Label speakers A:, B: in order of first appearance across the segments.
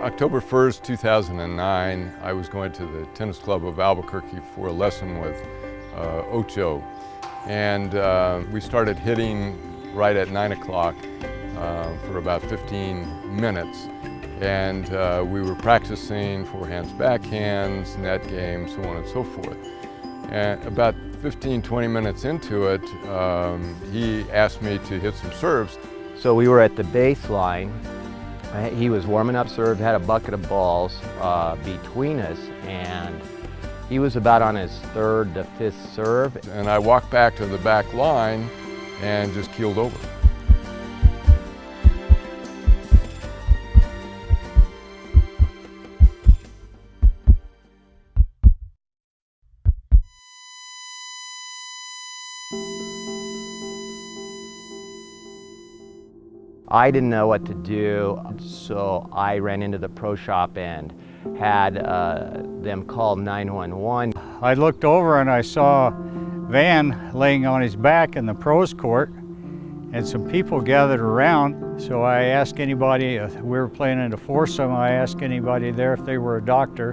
A: October 1st, 2009, I was going to the tennis club of Albuquerque for a lesson with Ocho. And we started hitting right at 9 o'clock for about 15 minutes. And we were practicing forehands, backhands, net game, so on and so forth. And about 15-20 minutes into it, he asked me to hit some serves.
B: So we were at the baseline. He was warming up serve, had a bucket of balls between us, and he was about on his third to fifth serve.
A: And I walked back to the back line and just keeled over.
B: I didn't know what to do, so I ran into the pro shop and had them call 911.
C: I looked over and I saw Van laying on his back in the pros court and some people gathered around. So I asked anybody, we were playing in a foursome, I asked anybody there if they were a doctor,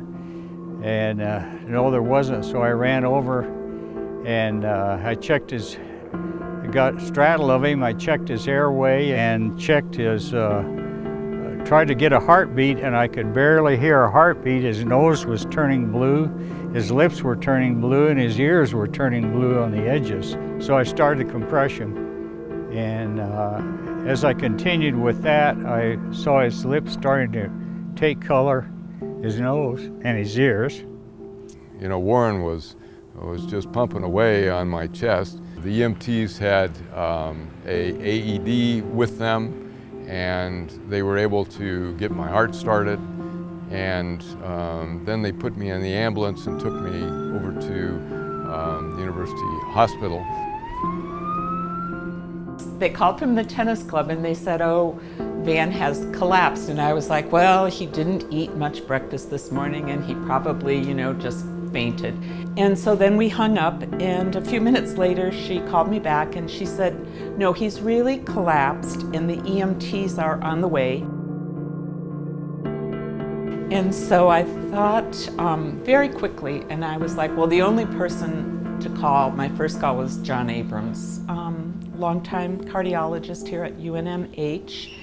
C: and no, there wasn't. So I ran over and I checked his, got straddle of him, I checked his airway and checked his, tried to get a heartbeat, and I could barely hear a heartbeat. His nose was turning blue, his lips were turning blue, and his ears were turning blue on the edges. So I started compression, and as I continued with that, I saw his lips starting to take color, his nose and his ears.
A: You know, Warren was just pumping away on my chest. The EMTs had a AED with them, and they were able to get my heart started. And then they put me in the ambulance and took me over to the University Hospital.
D: They called from the tennis club and they said, "Oh, Van has collapsed." And I was like, well, he didn't eat much breakfast this morning and he probably, you know, just fainted. And so then we hung up, and a few minutes later she called me back and she said, "No, he's really collapsed and the EMTs are on the way." And so I thought very quickly, and I was like, well, the only person to call, my first call was John Abrams, longtime cardiologist here at UNMH.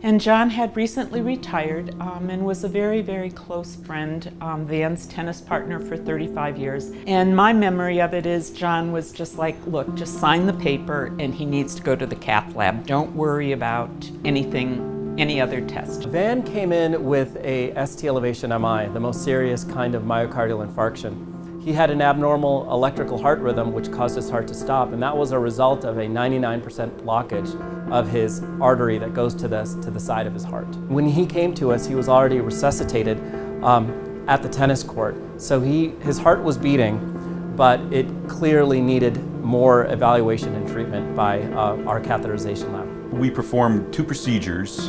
D: And John had recently retired and was a very, very close friend, Van's tennis partner for 35 years. And my memory of it is John was just like, look, just sign the paper and he needs to go to the cath lab. Don't worry about anything, any other test.
E: Van came in with a ST elevation MI, the most serious kind of myocardial infarction. He had an abnormal electrical heart rhythm which caused his heart to stop, and that was a result of a 99% blockage of his artery that goes to the side of his heart. When he came to us, he was already resuscitated at the tennis court. So his heart was beating, but it clearly needed more evaluation and treatment by our catheterization lab.
F: We performed 2 procedures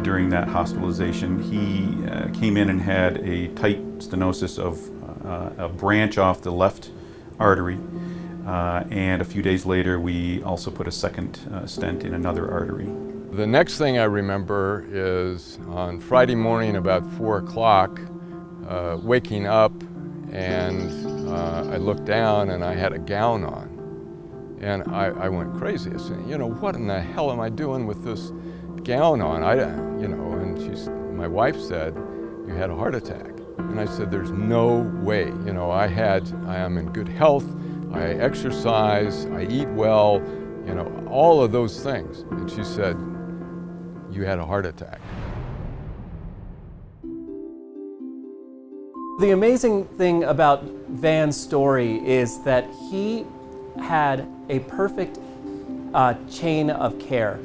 F: during that hospitalization. He came in and had a tight stenosis of a branch off the left artery, and a few days later we also put a second stent in another artery.
A: The next thing I remember is on Friday morning about 4 o'clock, waking up, and I looked down and I had a gown on. And I went crazy. I said, you know, what in the hell am I doing with this gown on? And my wife said, "You had a heart attack." And I said, "There's no way. You know, I am in good health, I exercise, I eat well, you know, all of those things." And she said, "You had a heart attack."
E: The amazing thing about Van's story is that he had a perfect chain of care,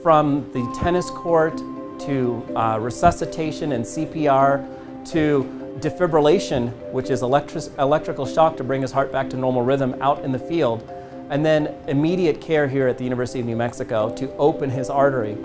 E: from the tennis court to resuscitation and CPR to defibrillation, which is electrical shock to bring his heart back to normal rhythm out in the field, and then immediate care here at the University of New Mexico to open his artery.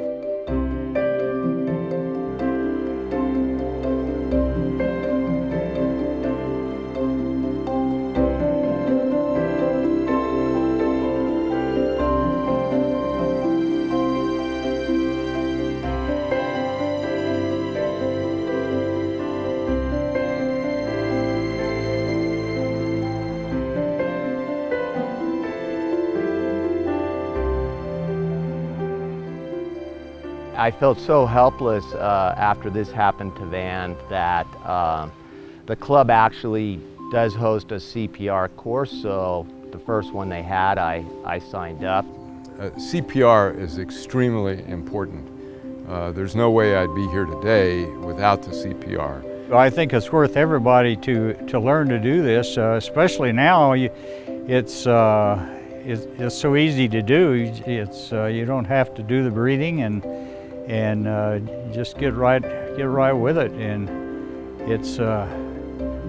B: I felt so helpless after this happened to Van that the club actually does host a CPR course, so the first one they had, I signed up.
A: CPR is extremely important. There's no way I'd be here today without the CPR.
C: I think it's worth everybody to learn to do this, especially now. It's so easy to do. You don't have to do the breathing and just get right with it. And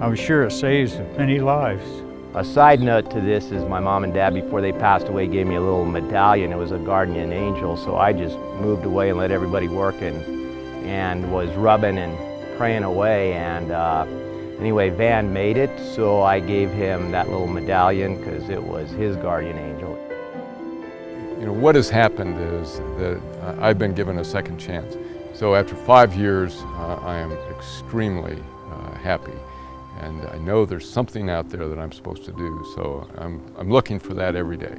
C: I'm sure it saves many lives.
B: A side note to this is my mom and dad, before they passed away, gave me a little medallion. It was a guardian angel, so I just moved away and let everybody work and was rubbing and praying away. And anyway, Van made it, so I gave him that little medallion because it was his guardian angel.
A: You know, what has happened is that I've been given a second chance. So after 5 years, I am extremely happy. And I know there's something out there that I'm supposed to do, so I'm looking for that every day.